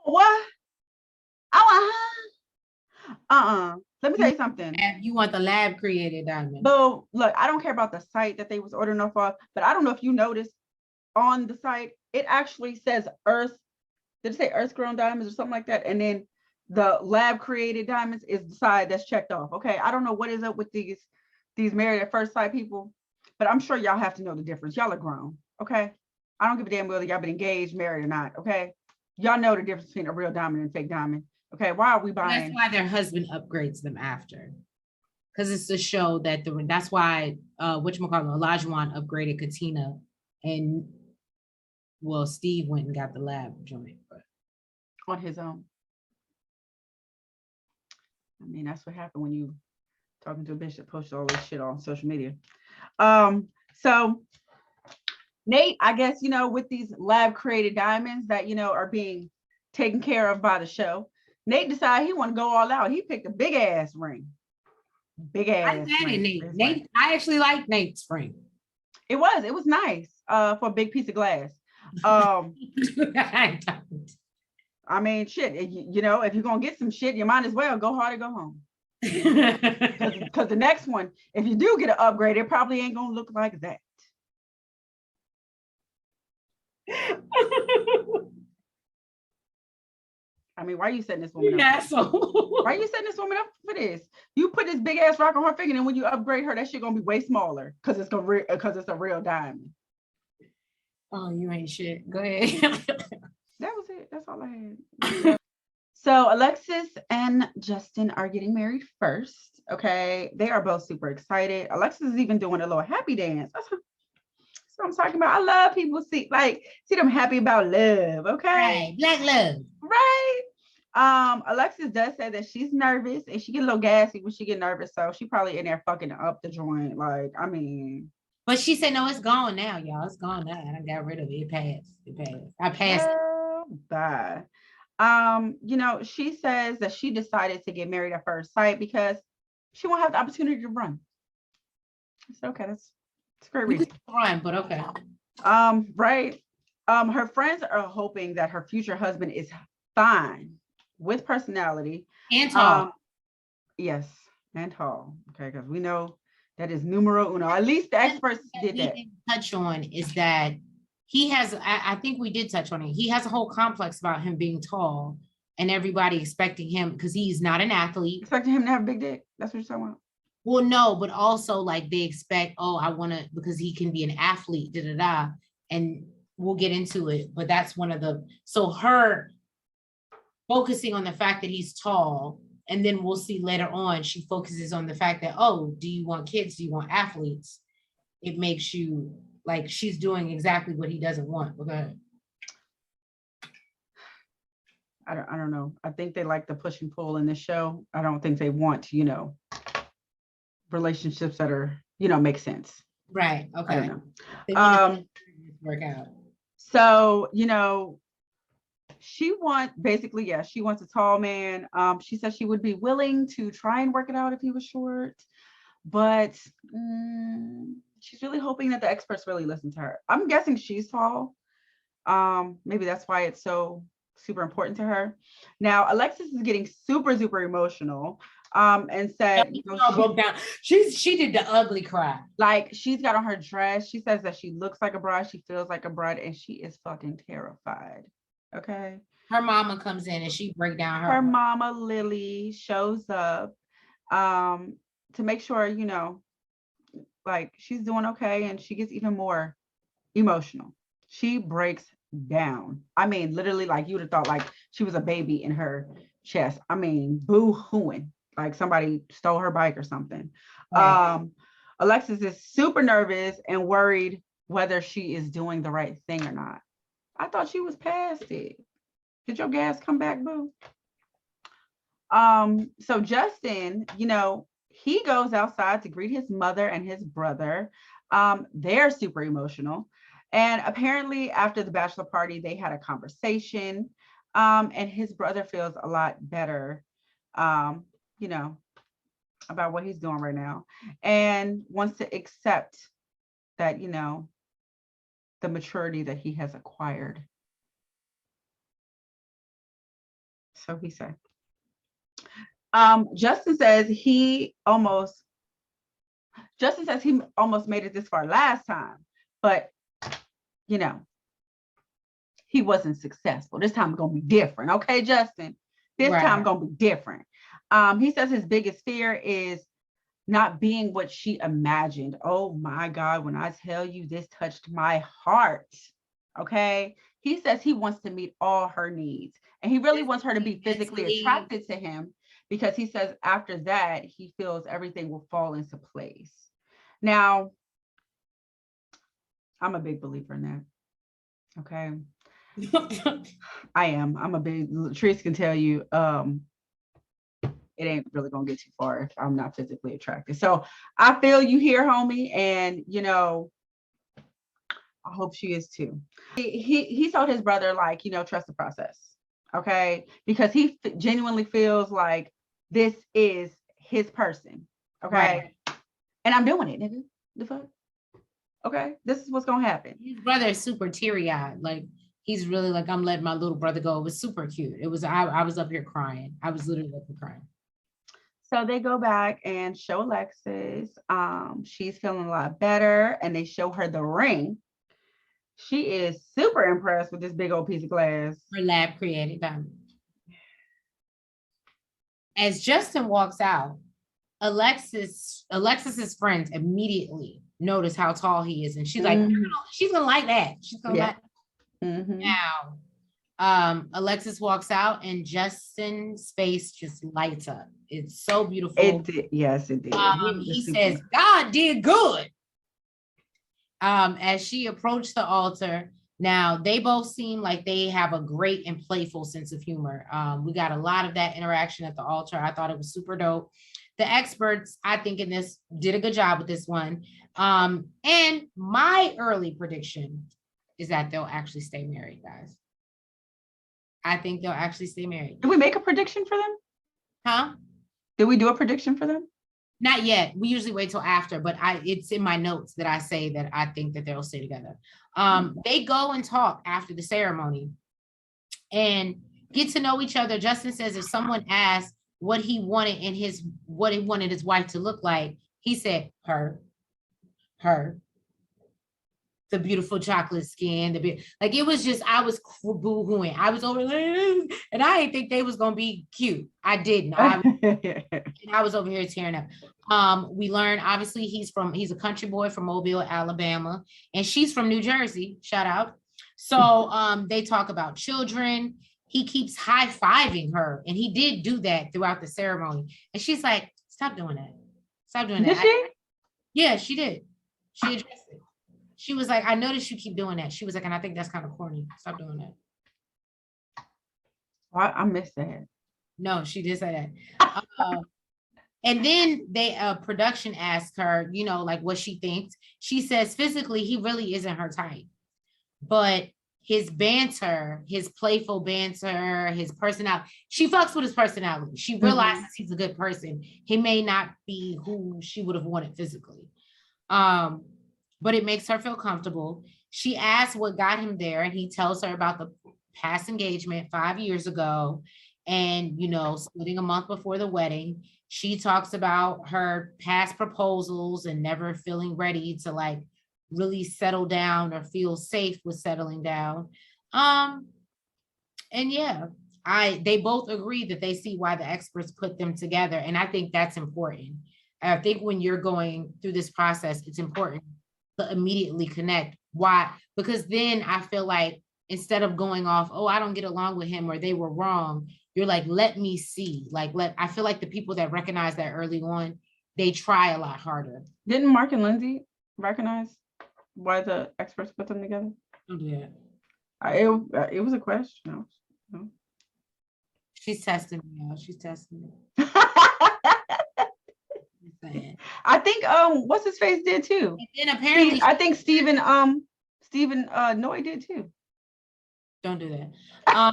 B: What? Let me tell you something.
A: You want the lab created diamond.
B: But look, I don't care about the site that they was ordering off of, but I don't know if you noticed on the site, it actually says Earth. Did it say Earth grown diamonds or something like that? And then the lab created diamonds is the side that's checked off. Okay. I don't know what is up with these married at first sight people, but I'm sure y'all have to know the difference. Y'all are grown. Okay. I don't give a damn whether y'all been engaged, married or not. Okay. Y'all know the difference between a real diamond and fake diamond. Okay. Why are we buying?
A: That's why their husband upgrades them after. Because it's to show that that's why Olajuwon upgraded Katina, and well, Steve went and got the lab joint, but
B: on his own. I mean, that's what happened when you talking to a bitch that posted all this shit on social media. So Nate, I guess, you know, with these lab created diamonds that, you know, are being taken care of by the show, Nate decided he want to go all out. He picked a big ass ring. Big ass.
A: Nate, I actually like Nate's ring.
B: It was nice for a big piece of glass. I mean, shit, you know, if you're gonna get some shit, you might as well go hard or go home. Because the next one, if you do get an upgrade, it probably ain't gonna look like that. I mean, why are you setting this woman up? Why are you setting this woman up for this? You put this big ass rock on her finger, and when you upgrade her, that shit gonna be way smaller because it's a real diamond.
A: Oh, you ain't shit. Go ahead.
B: That was it. That's all I had. So Alexis and Justin are getting married first. Okay. They are both super excited. Alexis is even doing a little happy dance. That's what I'm talking about. I love people see them happy about love. Okay.
A: Right. Black love.
B: Right. Alexis does say that she's nervous and she get a little gassy when she get nervous. So she probably in there fucking up the joint. Like, I mean.
A: But she said, no, it's gone now, y'all. It's gone now. I got rid of it. It passed. I passed it.
B: Bye. You know, she says that she decided to get married at first sight because she won't have the opportunity to run. It's okay. That's a great reason.
A: Run, but okay.
B: Right. Her friends are hoping that her future husband is fine with personality.
A: And tall.
B: Yes, and tall. Okay, because we know that is numero uno. At least the experts did that.
A: Didn't touch on is that he has, I think we did touch on it. He has a whole complex about him being tall and everybody expecting him because he's not an athlete.
B: Expecting him to have a big dick. That's what you're talking about.
A: Well, no, but also like they expect, oh, I want to, because he can be an athlete, da da da. And we'll get into it. But that's one of the, so her focusing on the fact that he's tall, and then we'll see later on, she focuses on the fact that, oh, do you want kids? Do you want athletes? It makes you like she's doing exactly what he doesn't want. Okay.
B: I don't know. I think they like the push and pull in this show. I don't think they want, relationships that are, make sense.
A: Right. Okay. Work out.
B: So, she wants a tall man. She said she would be willing to try and work it out if he was short, but she's really hoping that the experts really listen to her. I'm guessing she's tall. Maybe that's why it's so super important to her. Now, Alexis is getting super, super emotional. And said,
A: she broke down. She did the ugly cry.
B: Like she's got on her dress. She says that she looks like a bride. She feels like a bride, and she is fucking terrified. Okay.
A: Her mama comes in and she break down
B: her mama Lily shows up to make sure, like she's doing okay, and she gets even more emotional. She breaks down. I mean, literally, like you would have thought like she was a baby in her chest. I mean, boo-hooing, like somebody stole her bike or something. Right. Alexis is super nervous and worried whether she is doing the right thing or not. I thought she was past it. Did your gas come back, boo? So Justin, he goes outside to greet his mother and his brother. They're super emotional. And apparently after the bachelor party, they had a conversation. And his brother feels a lot better, about what he's doing right now, and wants to accept that, the maturity that he has acquired. So he said. Justin says he almost made it this far last time, but he wasn't successful. This time it's gonna be different. Okay, Justin. This time gonna be different. He says his biggest fear is not being what she imagined. Oh my God, when I tell you this touched my heart. Okay. He says he wants to meet all her needs, and he really wants her to be physically attracted to him, because he says after that, he feels everything will fall into place. Now, I'm a big believer in that. Okay. I am. I'm a big, Latrice can tell you, it ain't really gonna get too far if I'm not physically attracted. So I feel you here, homie, and I hope she is too. He told his brother, like, trust the process, okay? Because he genuinely feels like this is his person, okay? Right. And I'm doing it, nigga. The fuck? Okay, this is what's gonna happen.
A: His brother is super teary-eyed, like he's really like, I'm letting my little brother go. It was super cute. It was, I was up here crying. I was literally up here crying.
B: So they go back and show Alexis. She's feeling a lot better, and they show her the ring. She is super impressed with this big old piece of glass.
A: Her lab created diamond. As Justin walks out, Alexis's friends immediately notice how tall he is, and she's like, she's gonna like that. She's gonna like. Now, Alexis walks out, and Justin's face just lights up. It's so beautiful.
B: It did. Yes, it did.
A: He says, God did good. As she approached the altar, now they both seem like they have a great and playful sense of humor. We got a lot of that interaction at the altar. I thought it was super dope. The experts, I think, in this did a good job with this one. And my early prediction is that they'll actually stay married, guys. I think they'll actually stay married.
B: Did we make a prediction for them?
A: Huh?
B: Did we do a prediction for them?
A: Not yet. We usually wait till after, but it's in my notes that I say that I think that they'll stay together. They go and talk after the ceremony and get to know each other. Justin says if someone asked what he wanted his wife to look like, he said her, the beautiful chocolate skin, like it was just I was boo-hooing. I was over there, and I didn't think they was gonna be cute. I didn't. I was over here tearing up. We learned obviously he's a country boy from Mobile, Alabama, and she's from New Jersey. Shout out. So they talk about children. He keeps high-fiving her, and he did do that throughout the ceremony. And she's like, "Stop doing that. Stop doing that."
B: Did she?
A: Yeah, she did. She addressed it. She was like, "I noticed you keep doing that." She was like, "And I think that's kind of corny. Stop doing that."
B: I missed that.
A: No, she did say that. And then production asked her, like what she thinks. She says physically, he really isn't her type, but his banter, his playful banter, his personality, she fucks with his personality. She realizes he's a good person. He may not be who she would have wanted physically. But it makes her feel comfortable. She asks what got him there, and he tells her about the past engagement 5 years ago and, splitting a month before the wedding. She talks about her past proposals and never feeling ready to like really settle down or feel safe with settling down. And yeah, they both agree that they see why the experts put them together. And I think that's important. I think when you're going through this process, it's important to immediately connect. Why? Because then I feel like instead of going off, oh, I don't get along with him or they were wrong, you're like, let me see. I feel like the people that recognize that early on, they try a lot harder.
B: Didn't Mark and Lindsay recognize why the experts put them together?
A: Don't do
B: that. It was a question. No.
A: She's testing me, y'all. She's testing me.
B: I think what's his face did too.
A: And then apparently
B: I think Stephen Noy did too.
A: Don't do that.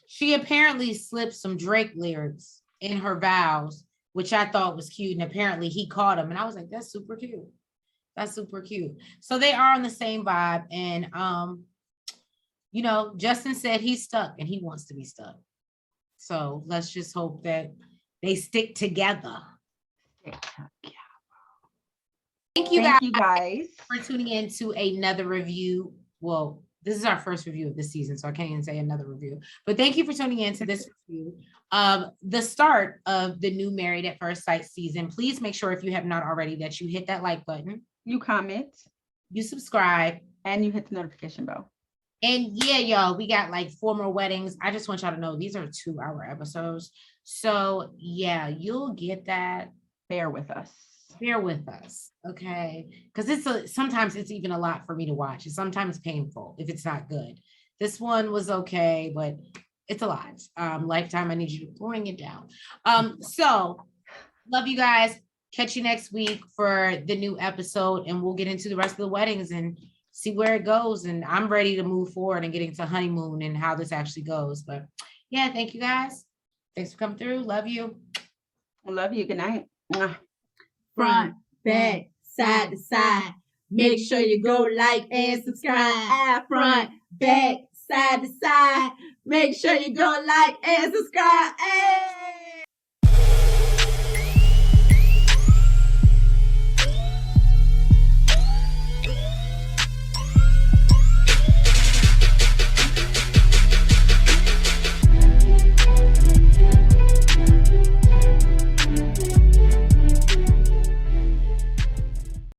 A: She apparently slipped some Drake lyrics in her vows, which I thought was cute. And apparently he caught them. And I was like, that's super cute. That's super cute. So they are on the same vibe. And Justin said he's stuck and he wants to be stuck. So let's just hope that they stick together. Thank you guys for tuning in to another review. Well, this is our first review of this season, so I can't even say another review. But thank you for tuning in to this review of the start of the new Married at First Sight season. Please make sure if you have not already that you hit that like button.
B: You comment.
A: You subscribe.
B: And you hit the notification bell.
A: And yeah, y'all, we got like 4 more weddings. I just want y'all to know these are 2-hour episodes. So yeah, you'll get that.
B: Bear with us.
A: Okay? Because sometimes it's even a lot for me to watch. It's sometimes painful if it's not good. This one was okay, but it's a lot. Lifetime, I need you to bring it down. So love you guys. Catch you next week for the new episode, and we'll get into the rest of the weddings and see where it goes. And I'm ready to move forward and get into honeymoon and how this actually goes. But yeah, thank you guys. Thanks for coming through. Love you.
B: Love you. Good night.
C: Front, back, side to side. Make sure you go like and subscribe. Front, back, side to side. Make sure you go like and subscribe.